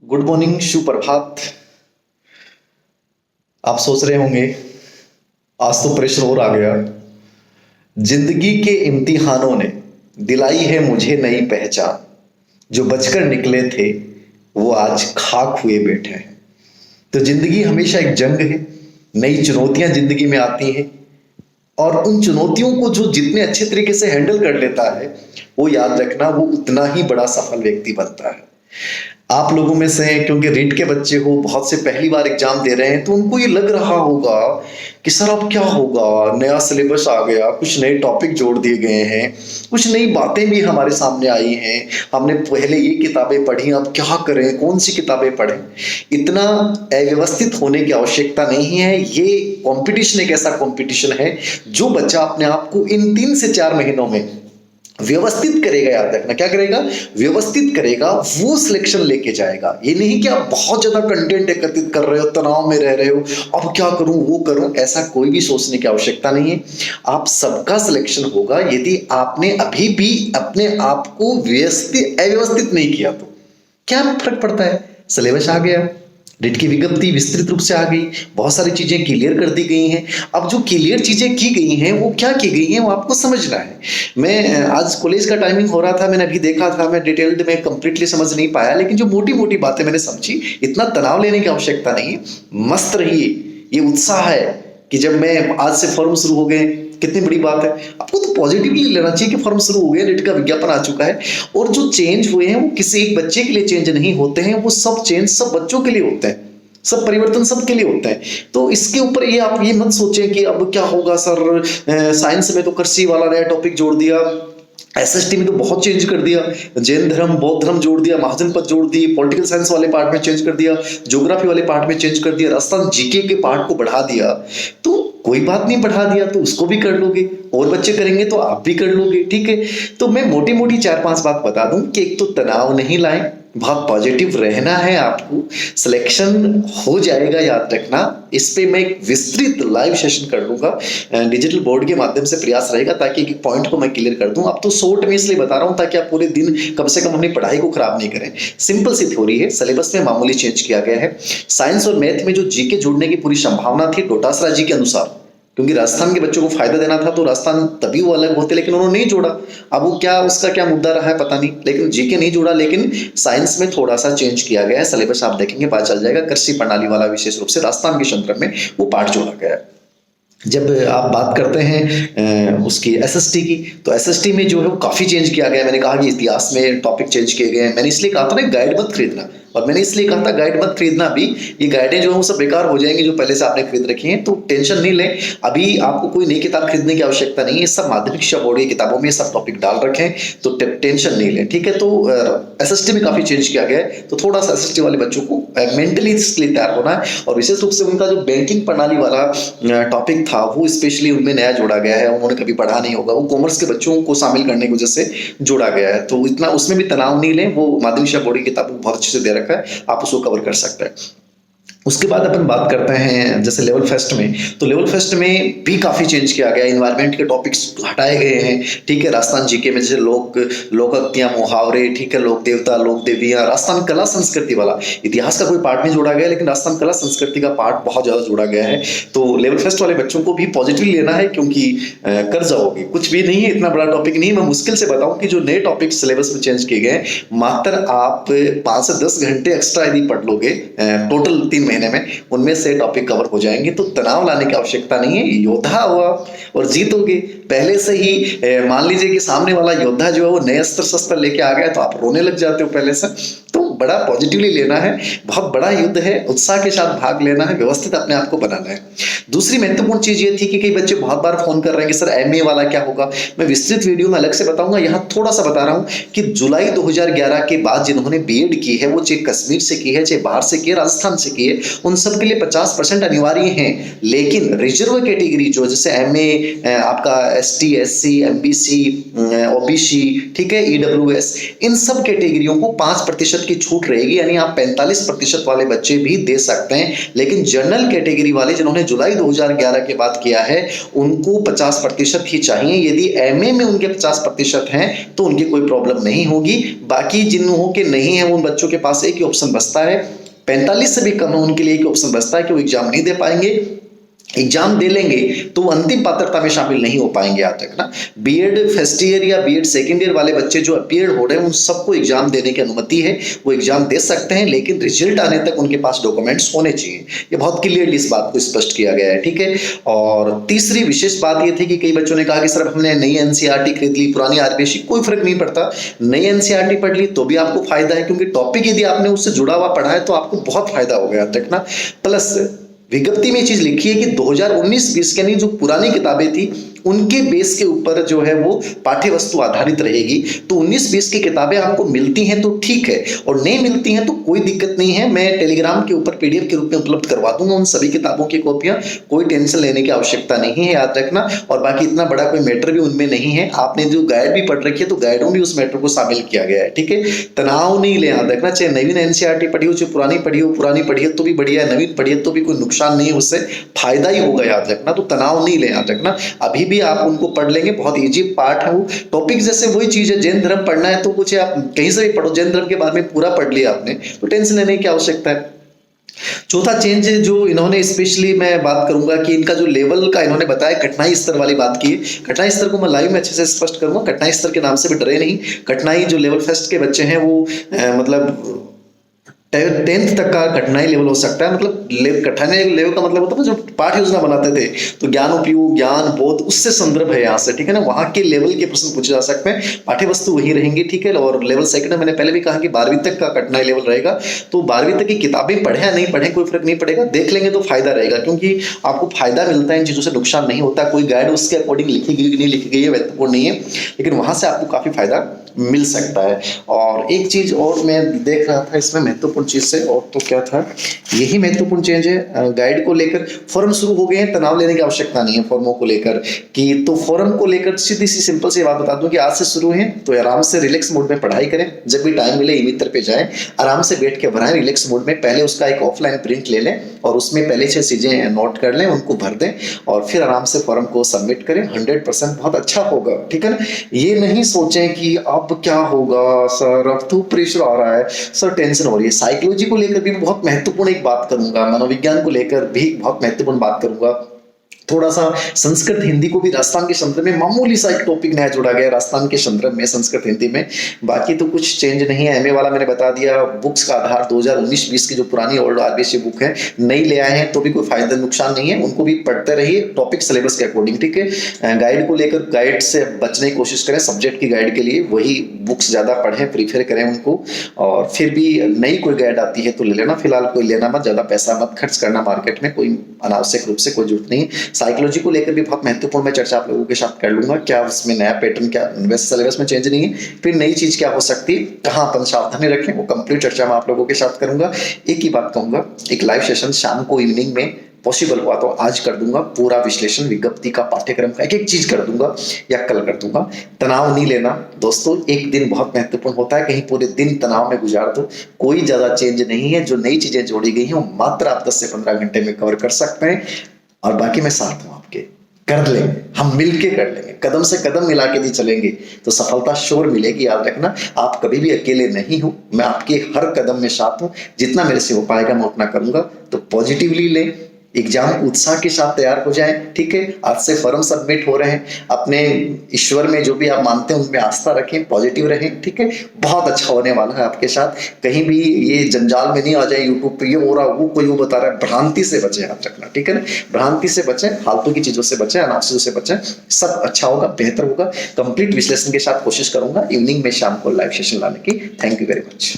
Good morning, सुप्रभात। आप सोच रहे होंगे आज तो प्रेशर और आ गया। जिंदगी के इम्तिहानों ने दिलाई है मुझे नई पहचान। जो बचकर निकले थे वो आज खाक हुए बैठे हैं। तो जिंदगी हमेशा एक जंग है। नई चुनौतियां जिंदगी में आती हैं और उन चुनौतियों को जो जितने अच्छे तरीके से हैंडल कर लेता है, वो याद रखना, वो उतना ही बड़ा सफल व्यक्ति बनता है। आप लोगों में से, क्योंकि रीट के बच्चे हो, बहुत से पहली बार एग्जाम दे रहे हैं, तो उनको ये लग रहा होगा कि सर अब क्या होगा, नया सिलेबस आ गया, कुछ नए टॉपिक जोड़ दिए गए हैं, कुछ नई बातें भी हमारे सामने आई हैं, हमने पहले ये किताबें पढ़ी, अब क्या करें, कौन सी किताबें पढ़ें। इतना अव्यवस्थित होने की आवश्यकता नहीं है। ये कंपटीशन एक ऐसा कंपटीशन है जो बच्चा अपने आप को इन 3 से 4 महीनों में व्यवस्थित करेगा। याद रखना, क्या करेगा? व्यवस्थित करेगा, वो सिलेक्शन लेके जाएगा। ये नहीं कि आप बहुत ज्यादा कंटेंट एकत्रित कर रहे हो, तनाव में रह रहे हो, अब क्या करूं वो करूं, ऐसा कोई भी सोचने की आवश्यकता नहीं है। आप सबका सिलेक्शन होगा यदि आपने अभी भी अपने आप को व्यवस्थित अव्यवस्थित नहीं किया। तो क्या फर्क पड़ता है? सिलेबस आ गया, रीट की विज्ञप्ति विस्तृत रूप से आ गई, बहुत सारी चीजें क्लियर कर दी गई हैं। अब जो क्लियर चीजें की गई हैं वो क्या की गई हैं वो आपको समझना है। मैं आज कॉलेज का टाइमिंग हो रहा था, मैंने अभी देखा था, मैं डिटेल्ड में कंप्लीटली समझ नहीं पाया, लेकिन जो मोटी मोटी बातें मैंने समझी। इतना तनाव लेने की आवश्यकता नहीं है, मस्त रहिए। ये उत्साह है कि जब मैं आज से फॉर्म शुरू हो गए, कितनी बड़ी बात है। आपको तो पॉजिटिवली लेना चाहिए कि फॉर्म शुरू हो गया, नीट का विज्ञापन आ चुका है। और जो चेंज हुए हैं वो किसी एक बच्चे के लिए चेंज नहीं होते हैं, वो सब चेंज सब बच्चों के लिए होते हैं, सब परिवर्तन सबके लिए होता है। तो इसके ऊपर ये आप ये मत सोचें कि अब क्या होगा सर, साइंस में तो कृषि वाला नया टॉपिक जोड़ दिया, एसएसटी में तो बहुत चेंज कर दिया, जैन धर्म बौद्ध धर्म जोड़ दिया, महाजन पद जोड़ दिए, पॉलिटिकल साइंस वाले पार्ट में चेंज कर दिया, ज्योग्राफी वाले पार्ट में चेंज कर दिया, राजस्थान जीके के पार्ट को बढ़ा दिया। तो कोई बात नहीं, बढ़ा दिया तो उसको भी कर लोगे, और बच्चे करेंगे तो आप भी कर लोगे, ठीक है। तो मैं मोटी मोटी 4-5 बात बता दूं कि एक तो तनाव नहीं लाएं, बहुत पॉजिटिव रहना है आपको, सिलेक्शन हो जाएगा, याद रखना। इस पे मैं एक विस्तृत लाइव सेशन कर लूंगा, डिजिटल बोर्ड के माध्यम से प्रयास रहेगा, ताकि एक पॉइंट को मैं क्लियर कर दूं। अब तो शॉर्ट में इसलिए बता रहा हूं ताकि आप पूरे दिन कम से कम अपनी पढ़ाई को खराब नहीं करें। सिंपल सी थ्योरी है, सिलेबस में मामूली चेंज किया गया है। साइंस और मैथ में जो जीके जोड़ने की पूरी संभावना थी डोटासरा जी के अनुसार, क्योंकि राजस्थान के बच्चों को फायदा देना था, तो राजस्थान तभी वो अलग होते, लेकिन उन्होंने नहीं जोड़ा। अब वो क्या, उसका क्या मुद्दा रहा है पता नहीं, लेकिन जीके नहीं जोड़ा। लेकिन साइंस में थोड़ा सा चेंज किया गया है, सिलेबस आप देखेंगे पता चल जाएगा। कृषि प्रणाली वाला विशेष रूप से राजस्थान के संदर्भ में वो पार्ट जोड़ा गया है। जब आप बात करते हैं उसकी एसएसटी की, तो एसएसटी में जो है वो काफी चेंज किया गया है। मैंने कहा कि इतिहास में टॉपिक चेंज किए गए हैं। मैंने इसलिए कहा था ना गाइड मत खरीदना, और मैंने इसलिए कहा था गाइड मत खरीदना भी, ये गाइडें जो है वो सब बेकार हो जाएंगी जो पहले से आपने खरीद रखी हैं। तो टेंशन नहीं लें, अभी आपको कोई नई किताब खरीदने की आवश्यकता नहीं है। सब माध्यमिक शिक्षा बोर्ड की किताबों में सब टॉपिक डाल रखें, तो टेंशन नहीं लें, ठीक है। तो एसएसटी में काफी चेंज किया गया है, तो थोड़ा सा एसएसटी वाले बच्चों को मेंटली इसलिए तैयार होना है। और विशेष रूप से उनका जो बैंकिंग प्रणाली वाला टॉपिक था वो स्पेशली उनमें नया जोड़ा गया है, उन्होंने कभी पढ़ा नहीं होगा, वो कॉमर्स के बच्चों को शामिल करने की वजह से जोड़ा गया है। तो इतना उसमें भी तनाव नहीं लें, वो माध्यमिक शिक्षा बोर्ड की किताब बहुत अच्छे से दे रखा है, आप उसको कवर कर सकते हैं। उसके बाद अपन बात करते हैं जैसे लेवल फेस्ट में, तो लेवल फेस्ट में भी काफी चेंज किया गया, इन्वायरमेंट के टॉपिक्स हटाए गए हैं, ठीक है। राजस्थान जीके में जैसे लोकोक्तियां, मुहावरे, ठीक है, लोक देवता, लोक देवियां, राजस्थान कला संस्कृति वाला, इतिहास का कोई पार्ट नहीं जोड़ा गया, लेकिन राजस्थान कला संस्कृति का पार्ट बहुत ज्यादा जोड़ा गया है। तो लेवल फेस्ट वाले बच्चों को भी पॉजिटिव लेना है, क्योंकि कर जाओगे, कुछ भी नहीं है, इतना बड़ा टॉपिक नहीं है। मैं मुश्किल से बताऊं कि जो नए टॉपिक सिलेबस में चेंज किए गए, मात्र आप 5 से 10 घंटे एक्स्ट्रा यदि पढ़ लोगे टोटल 3 महीने में, उनमें से टॉपिक कवर हो जाएंगे। तो तनाव लाने की आवश्यकता नहीं है, योद्धा हो आप और जीतोगे। पहले से ही मान लीजिए कि सामने वाला योद्धा जो है वो नए अस्त्र शस्त्र लेके आ गया, तो आप रोने लग जाते हो पहले से। तो बड़ा पॉजिटिवली लेना है, बहुत बड़ा युद्ध है, उत्साह के साथ भाग लेना है, व्यवस्थित अपने आप को बनाना है। दूसरी महत्वपूर्ण चीज ये थी कि कई बच्चे बहुत बार फोन कर रहे हैं कि सर एमए वाला क्या होगा। मैं विस्तृत वीडियो में अलग से बताऊंगा, यहाँ थोड़ा सा बता रहा हूँ कि जुलाई 2011 के बाद जिन्होंने बीएड की है, वो चाहे कश्मीर से की है, चाहे बाहर से की है, राजस्थान से की है, उन सब के लिए 50% अनिवार्य है। लेकिन रिजर्व कैटेगरी जो जैसे एमए, आपका एसटी, एससी, एमबीसी, ओबीसी, ठीक है, ईडब्ल्यूएस, इन सब कैटेगरियों को 5% की छूट रहेगी, यानी आप 45% वाले बच्चे भी दे सकते हैं। लेकिन जनरल कैटेगरी वाले जिन्होंने जुलाई 2011 के बाद किया है उनको 50% ही चाहिए। यदि एमए में उनके 50% हैं तो उनकी कोई प्रॉब्लम नहीं होगी। बाकी जिन्हों के नहीं है उन बच्चों के पास एक ही ऑप्शन बचता है, 45 से भी कम है उनके लिए एक ऑप्शन बचता है कि वो एग्जाम नहीं दे पाएंगे। एग्जाम दे लेंगे तो वो अंतिम पात्रता में शामिल नहीं हो पाएंगे। याद रखना, बीएड फर्स्ट ईयर या बीएड सेकंड ईयर वाले बच्चे जो अपीयर हो रहे हैं उन सबको एग्जाम देने की अनुमति है, वो एग्जाम दे सकते हैं, लेकिन रिजल्ट आने तक उनके पास डॉक्यूमेंट्स होने चाहिए। ये बहुत क्लियरली इस बात को स्पष्ट किया गया है, ठीक है। और तीसरी विशेष बात ये थी कि कई बच्चों ने कहा कि सर हमने नई एनसीईआरटी खरीद ली, पुरानी आरबीएससी, कोई फर्क नहीं पड़ता। नई एनसीईआरटी पढ़ ली तो भी आपको फायदा है, क्योंकि टॉपिक यदि आपने उससे जुड़ा हुआ पढ़ा है तो आपको बहुत फायदा होगा। याद रखना, प्लस विज्ञप्ति में चीज लिखी है कि 2019-20 के नहीं जो पुरानी किताबें थी उनके बेस के ऊपर जो है वो पाठ्य वस्तु आधारित रहेगी। तो 19-20 की किताबें आपको मिलती हैं तो ठीक है, और नहीं मिलती हैं तो कोई दिक्कत नहीं है, मैं टेलीग्राम के ऊपर पीडीएफ के रूप में उपलब्ध करवा दूंगा उन सभी किताबों की कॉपियां, कोई टेंशन लेने की आवश्यकता नहीं है। याद रखना, और बाकी इतना बड़ा कोई मैटर भी उनमें नहीं है। आपने जो गाइड भी पढ़ रखी है तो गाइडों में उस मैटर को शामिल किया गया है, ठीक है। तनाव नहीं ले। याद रखना, चाहे नवीन एनसीईआरटी पढ़ी हो, चाहे पुरानी पढ़ी हो तो भी बढ़िया है, नवीन पढ़ी है तो भी कोई नुकसान नहीं है, उससे फायदा ही होगा। याद रखना, तो तनाव नहीं ले। याद रखना, अभी भी आप उनको पढ़ लेंगे, बहुत इजी पार्ट है वो। टॉपिक जैसे वही चीज है, जैन धर्म पढ़ना है तो कुछ आप कहीं से भी पढ़ो, जैन धर्म के बारे में पूरा पढ़ लिया आपने तो टेंशन लेने की आवश्यकता है। चौथा चेंज है जो इन्होंने स्पेशली मैं बात करूंगा कि इनका जो लेवल का इन्होंने बताया, कठिनाई स्तर वाली बात की। कठिनाई स्तर को मैं लाइव में अच्छे से स्पष्ट करूंगा। कठिनाई स्तर के नाम से भी डरे नहीं। कठिनाई जो लेवल फर्स्ट के बच्चे हैं वो मतलब 10th तक का कठिनाई लेवल हो सकता है। मतलब कठिनाई लेवल का मतलब होता है जो पाठ योजना बनाते थे तो ज्ञान उपयोग, ज्ञान बोध, उससे संदर्भ है यहाँ से, ठीक है ना। वहां के लेवल के प्रश्न पूछे जा सकते हैं, पाठ्य वस्तु वही रहेंगी, ठीक है। और लेवल सेकंड में मैंने पहले भी कहा कि 12वीं तक का कठिनाई लेवल रहेगा। तो 12वीं तक की किताबें पढ़े या नहीं पढ़े कोई फर्क नहीं पड़ेगा, देख लेंगे तो फायदा रहेगा, क्योंकि आपको फायदा मिलता है, इन चीजों से नुकसान नहीं होता। कोई गाइड उसके अकॉर्डिंग लिखी गई कि नहीं लिखी गई है महत्वपूर्ण नहीं है, लेकिन वहां से आपको काफी फायदा मिल सकता है। और एक चीज और मैं देख रहा था इसमें महत्वपूर्ण चीज से, और तो क्या था, यही महत्वपूर्ण चेंज है गाइड को लेकर। फॉर्म शुरू हो गए हैं, तनाव लेने की आवश्यकता नहीं है फॉर्मों को लेकर कि, तो फॉर्म को लेकर सीधी सी सिंपल सी बात बता दूं कि आज से शुरू है तो आराम से रिलैक्स मोड में पढ़ाई करें। जब भी टाइम मिले ई-मित्र पे जाएं, आराम से बैठ के भराएं रिलैक्स मोड में। पहले उसका एक ऑफलाइन प्रिंट ले लें और उसमें पहले 6 चीजें नोट कर लें, उनको भर दें और फिर आराम से फॉर्म को सबमिट करें। 100% बहुत अच्छा होगा, ठीक है ना। ये नहीं सोचें कि अब क्या होगा सर, अब तो प्रेशर आ रहा है सर, टेंशन हो रही है। साइकोलॉजी को लेकर भी बहुत महत्वपूर्ण एक बात करूंगा, मनोविज्ञान को लेकर भी बहुत महत्वपूर्ण बात करूंगा। थोड़ा सा संस्कृत हिंदी को भी राजस्थान के संदर्भ में मामूली सा एक टॉपिक नया जोड़ा गया राजस्थान के संदर्भ में संस्कृत हिंदी में। बाकी तो कुछ चेंज नहीं है। एमए वाला मैंने बता दिया। बुक्स का आधार 2019-20 की जो पुरानी ओल्ड आरबीएससी बुक है नई ले आए हैं तो भी कोई फायदा नुकसान नहीं है, उनको भी पढ़ते रहिए टॉपिक सिलेबस के अकॉर्डिंग, ठीक है। गाइड को लेकर गाइड से बचने की कोशिश करें, सब्जेक्ट की गाइड के लिए वही बुक्स ज्यादा पढ़ें, प्रीफर करें उनको। और फिर भी नई कोई गाइड आती है तो ले लेना, फिलहाल कोई लेना मत, ज्यादा पैसा मत खर्च करना मार्केट में, कोई अनावश्यक रूप से कोई जरूरत नहीं। साइकोलॉजी को लेकर भी बहुत महत्वपूर्ण मैं चर्चा आप लोगों के साथ कर लूंगा, क्या उसमें नया पैटर्न, क्या वैसे सिलेबस में चेंज नहीं है, फिर नई चीज क्या हो सकती है, कहाँ अपन सावधानी रखें, वो कंप्लीट चर्चा मैं आप लोगों के साथ करूंगा। एक ही बात कहूंगा, एक लाइव सेशन शाम को इवनिंग में पॉसिबल हुआ तो आज कर दूंगा, पूरा विश्लेषण विज्ञप्ति का पाठ्यक्रम का एक एक चीज कर दूंगा या कल कर दूंगा। तनाव नहीं लेना दोस्तों, एक दिन बहुत महत्वपूर्ण होता है, कहीं पूरे दिन तनाव में गुजार दो, कोई ज्यादा चेंज नहीं है। जो नई चीजें जोड़ी गई हैं वो मात्र आप 10 से 15 घंटे में कवर कर सकते हैं, और बाकी मैं साथ हूं आपके, कर लेंगे, हम मिलके कर लेंगे, कदम से कदम मिला के भी चलेंगे तो सफलता श्योर मिलेगी। याद रखना, आप कभी भी अकेले नहीं हो, मैं आपके हर कदम में साथ हूं, जितना मेरे से हो पाएगा मैं उतना करूंगा। तो पॉजिटिवली लें, एग्जाम उत्साह के साथ तैयार हो जाएं, ठीक है। आज से फॉर्म सबमिट हो रहे हैं, अपने ईश्वर में जो भी आप मानते हैं उनमें आस्था रखें, पॉजिटिव रहें, ठीक है। बहुत अच्छा होने वाला है आपके साथ। कहीं भी ये जंजाल में नहीं आ जाए, यूट्यूब पे ये हो रहा वो कोई वो बता रहा है, भ्रांति से बचें, याद रखना, ठीक है ना। भ्रांति से बचें, फालतू की चीजों से बचें, अनावश्यक से बचें, सब अच्छा होगा, बेहतर होगा। कंप्लीट विश्लेषण के साथ कोशिश करूंगा इवनिंग में शाम को लाइव सेशन लाने की। Thank you very much.